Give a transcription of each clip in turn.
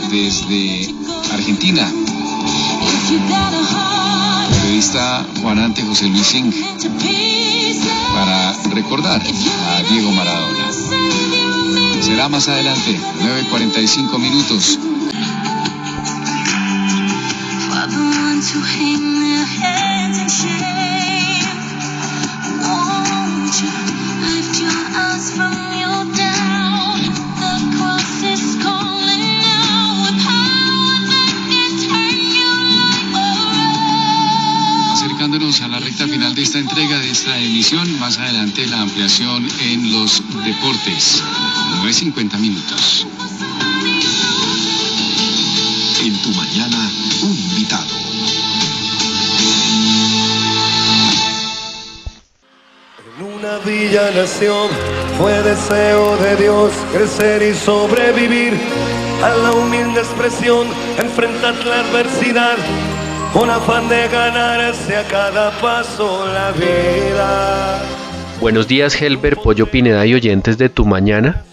desde Argentina. El periodista Juan Ante José Luis Singh, para recordar a Diego Maradona. Será más adelante, 9:45 minutos. Acercándonos a la recta final de esta entrega, de esta emisión, más adelante la ampliación en los deportes, 9:50 minutos. En tu mañana, un invitado. En una villa nación fue deseo de Dios crecer y sobrevivir a la humilde expresión, enfrentar la adversidad con afán de ganarse a cada paso la vida. Buenos días, Helber, Pollo Pineda y oyentes de Tu Mañana.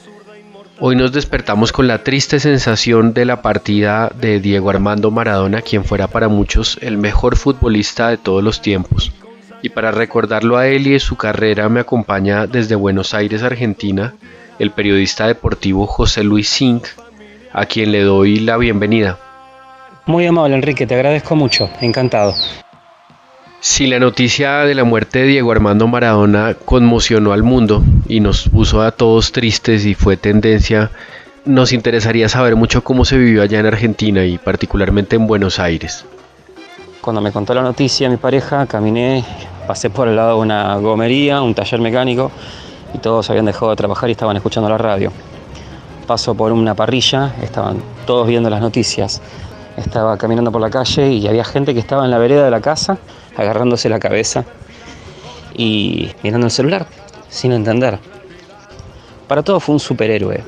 Hoy nos despertamos con la triste sensación de la partida de Diego Armando Maradona, quien fuera para muchos el mejor futbolista de todos los tiempos. Y para recordarlo a él y de su carrera me acompaña desde Buenos Aires, Argentina, el periodista deportivo José Luis Singh, a quien le doy la bienvenida. Muy amable, Enrique, te agradezco mucho, encantado. Si la noticia de la muerte de Diego Armando Maradona conmocionó al mundo y nos puso a todos tristes y fue tendencia, nos interesaría saber mucho cómo se vivió allá en Argentina y particularmente en Buenos Aires. Cuando me contó la noticia mi pareja, caminé, pasé por el lado de una gomería, un taller mecánico, y todos habían dejado de trabajar y estaban escuchando la radio. Paso por una parrilla, estaban todos viendo las noticias. Estaba caminando por la calle y había gente que estaba en la vereda de la casa, agarrándose la cabeza y mirando el celular, sin entender. Para todos fue un superhéroe.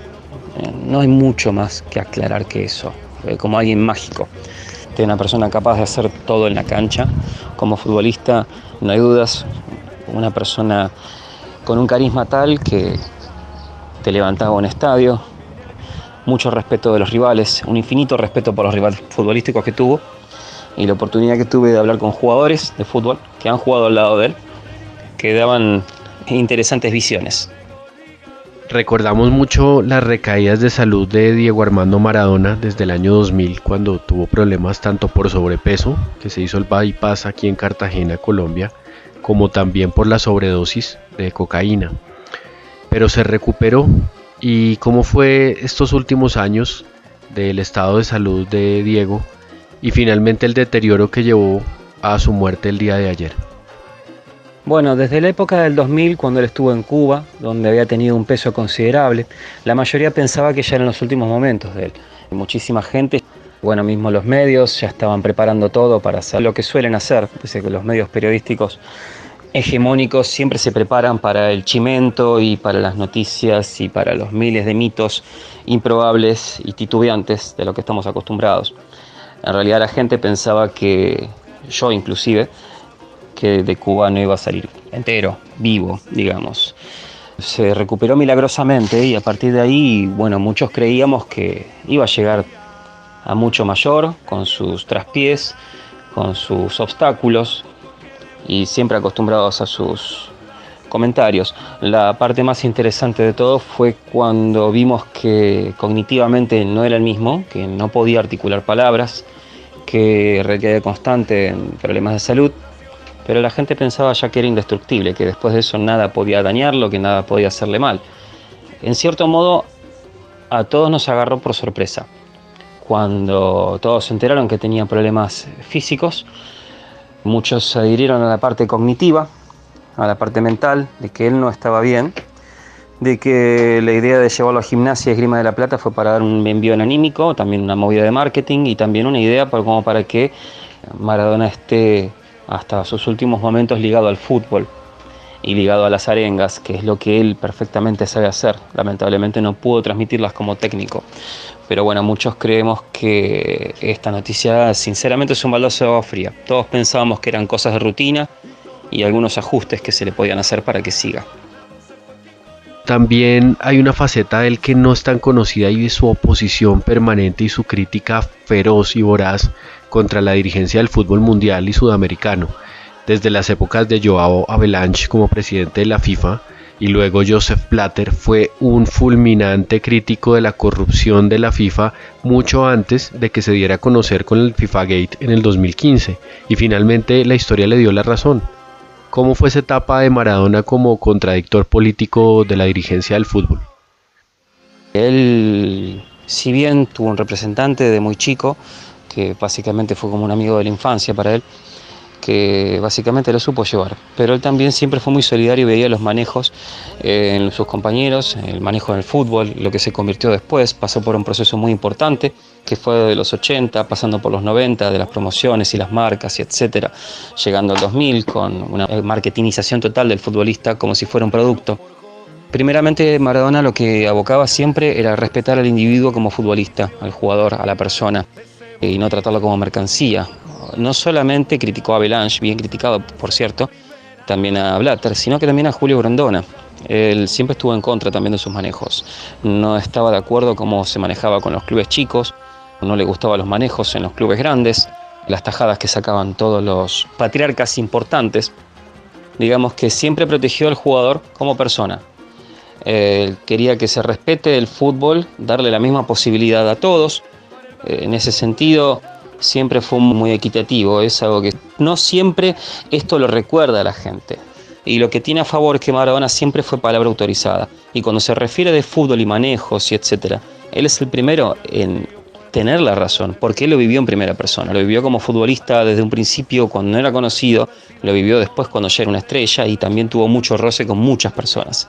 No hay mucho más que aclarar que eso. Como alguien mágico. De una persona capaz de hacer todo en la cancha. Como futbolista, no hay dudas, una persona con un carisma tal que te levantaba un estadio. Mucho respeto de los rivales, un infinito respeto por los rivales futbolísticos que tuvo y la oportunidad que tuve de hablar con jugadores de fútbol que han jugado al lado de él, que daban interesantes visiones. Recordamos mucho las recaídas de salud de Diego Armando Maradona desde el año 2000, cuando tuvo problemas tanto por sobrepeso, que se hizo el bypass aquí en Cartagena, Colombia, como también por la sobredosis de cocaína. Pero se recuperó. ¿Y cómo fue estos últimos años del estado de salud de Diego y finalmente el deterioro que llevó a su muerte el día de ayer? Bueno, desde la época del 2000, cuando él estuvo en Cuba, donde había tenido un peso considerable, la mayoría pensaba que ya eran los últimos momentos de él. Muchísima gente, bueno, mismo los medios ya estaban preparando todo para hacer lo que suelen hacer. Dice que los medios periodísticos hegemónicos siempre se preparan para el chimento y para las noticias y para los miles de mitos improbables y titubeantes de lo que estamos acostumbrados. En realidad la gente pensaba que, yo inclusive, que de Cuba no iba a salir entero, vivo, digamos. Se recuperó milagrosamente y a partir de ahí, bueno, muchos creíamos que iba a llegar a mucho mayor, con sus traspiés, con sus obstáculos, y siempre acostumbrados a sus comentarios. La parte más interesante de todo fue cuando vimos que cognitivamente no era el mismo, que no podía articular palabras, que recaía constante en problemas de salud, pero la gente pensaba ya que era indestructible, que después de eso nada podía dañarlo, que nada podía hacerle mal. En cierto modo, a todos nos agarró por sorpresa. Cuando todos se enteraron que tenía problemas físicos, muchos se adhirieron a la parte cognitiva, a la parte mental, de que él no estaba bien, de que la idea de llevarlo a Gimnasia y Esgrima de la Plata fue para dar un envío anímico, también una movida de marketing y también una idea como para que Maradona esté hasta sus últimos momentos ligado al fútbol y ligado a las arengas, que es lo que él perfectamente sabe hacer. Lamentablemente no pudo transmitirlas como técnico. Pero bueno, muchos creemos que esta noticia sinceramente es un baldazo de agua fría. Todos pensábamos que eran cosas de rutina y algunos ajustes que se le podían hacer para que siga. también hay una faceta de él que no es tan conocida y es su oposición permanente y su crítica feroz y voraz contra la dirigencia del fútbol mundial y sudamericano, desde las épocas de Joao Havelange como presidente de la FIFA y luego Joseph Blatter. Fue un fulminante crítico de la corrupción de la FIFA mucho antes de que se diera a conocer con el FIFA-Gate en el 2015, y finalmente la historia le dio la razón. ¿Cómo fue esa etapa de Maradona como contradictor político de la dirigencia del fútbol? Él, si bien tuvo un representante de muy chico, que básicamente fue como un amigo de la infancia para él, que básicamente lo supo llevar, pero él también siempre fue muy solidario y veía los manejos en sus compañeros, el manejo en el fútbol, lo que se convirtió después. Pasó por un proceso muy importante que fue de los 80, pasando por los 90, de las promociones y las marcas y etcétera, llegando al 2000 con una marketingización total del futbolista como si fuera un producto. Primeramente, Maradona lo que abocaba siempre era respetar al individuo como futbolista, al jugador, a la persona, y no tratarlo como mercancía. No solamente criticó a Havelange, bien criticado por cierto, también a Blatter, sino que también a Julio Grondona. Él siempre estuvo en contra también de sus manejos. No estaba de acuerdo cómo se manejaba con los clubes chicos, no le gustaban los manejos en los clubes grandes, las tajadas que sacaban todos los patriarcas importantes. Digamos que siempre protegió al jugador como persona. Él quería que se respete el fútbol, darle la misma posibilidad a todos. En ese sentido, siempre fue muy equitativo. Es algo que no siempre esto lo recuerda a la gente. Y lo que tiene a favor es que Maradona siempre fue palabra autorizada. Y cuando se refiere de fútbol y manejos y etcétera, él es el primero en tener la razón, porque él lo vivió en primera persona. Lo vivió como futbolista desde un principio cuando no era conocido, lo vivió después cuando ya era una estrella y también tuvo mucho roce con muchas personas.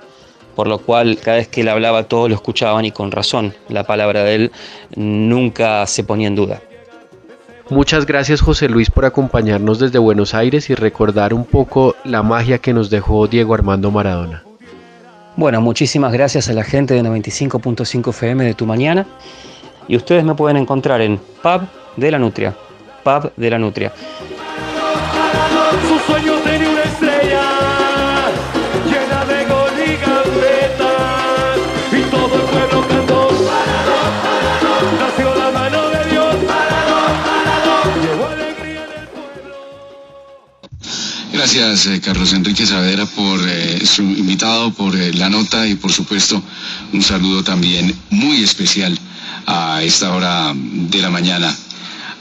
Por lo cual, cada vez que él hablaba, todos lo escuchaban y con razón. La palabra de él nunca se ponía en duda. Muchas gracias, José Luis, por acompañarnos desde Buenos Aires y recordar un poco la magia que nos dejó Diego Armando Maradona. Bueno, muchísimas gracias a la gente de 95.5 FM de Tu Mañana. Y ustedes me pueden encontrar en Pub de la Nutria. Pub de la Nutria. Su sueño tenía una estrella llena de gol y gambetas, y todo el pueblo cantó Maradona, nació la mano de Dios, Maradona, llevó alegría en el pueblo. Gracias, Carlos Enrique Saavedra, por su invitado, por la nota y por supuesto un saludo también muy especial a esta hora de la mañana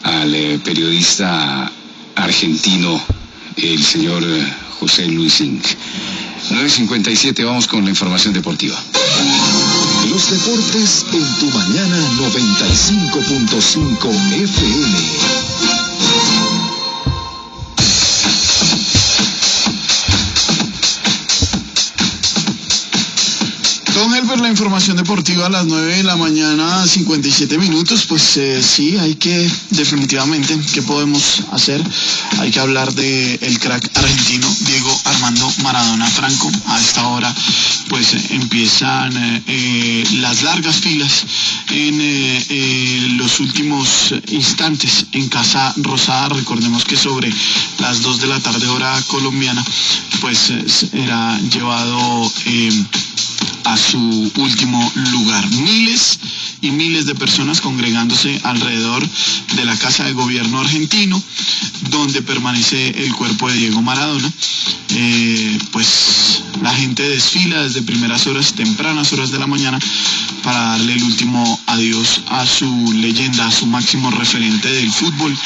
al periodista argentino, el señor José Luis Zinc. 9:57, vamos con la información deportiva. Los deportes en Tu Mañana 95.5 FM. Don Helber, la información deportiva a las 9 de la mañana, 57 minutos, pues sí, hay que, definitivamente, ¿qué podemos hacer? Hay que hablar del crack argentino, Diego Armando Maradona Franco. A esta hora, pues empiezan las largas filas en los últimos instantes en Casa Rosada. Recordemos que sobre las 2 de la tarde, hora colombiana, pues era llevado a su último lugar. Miles y miles de personas congregándose alrededor de la Casa de Gobierno argentino, donde permanece el cuerpo de Diego Maradona. Pues la gente desfila desde primeras horas, tempranas horas de la mañana, para darle el último adiós a su leyenda, a su máximo referente del fútbol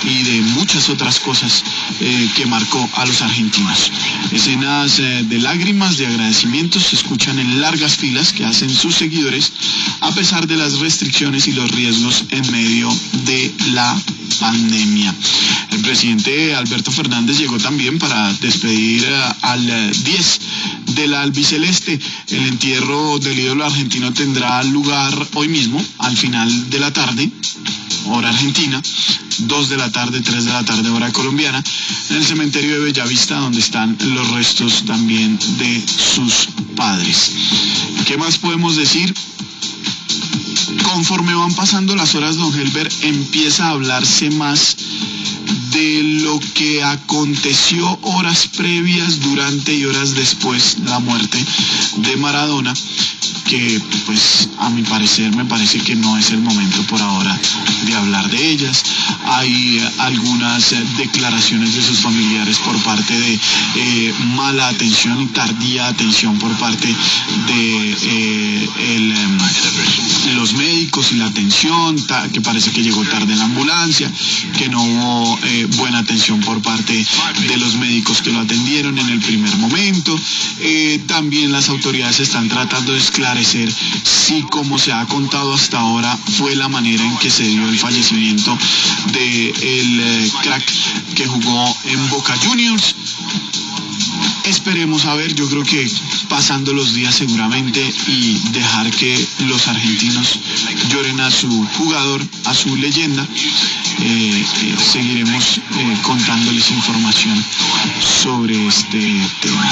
y de muchas otras cosas que marcó a los argentinos. Escenas de lágrimas, de agradecimientos se escuchan en largas filas que hacen sus seguidores a pesar de las restricciones y los riesgos en medio de la pandemia. El presidente Alberto Fernández llegó también para despedir al 10 de la albiceleste. El entierro del ídolo argentino tendrá lugar hoy mismo, al final de la tarde, hora argentina, 2 de la tarde, 3 de la tarde, hora colombiana, en el cementerio de Bellavista, donde están los restos también de sus padres. ¿Qué más podemos decir? Conforme van pasando las horas, don Helber, empieza a hablarse más de lo que aconteció horas previas, durante y horas después de la muerte de Maradona, que pues a mi parecer me parece que no es el momento por ahora de hablar de ellas. Hay algunas declaraciones de sus familiares por parte de mala atención y tardía atención por parte de los médicos y la atención, que parece que llegó tarde la ambulancia, que no hubo buena atención por parte de los médicos que lo atendieron en el primer momento. También las autoridades están tratando de esclarecer si, como se ha contado hasta ahora, fue la manera en que se dio el fallecimiento del crack que jugó en Boca Juniors. Esperemos a ver, yo creo que pasando los días seguramente y dejar que los argentinos lloren a su jugador, a su leyenda, seguiremos contándoles información sobre este tema.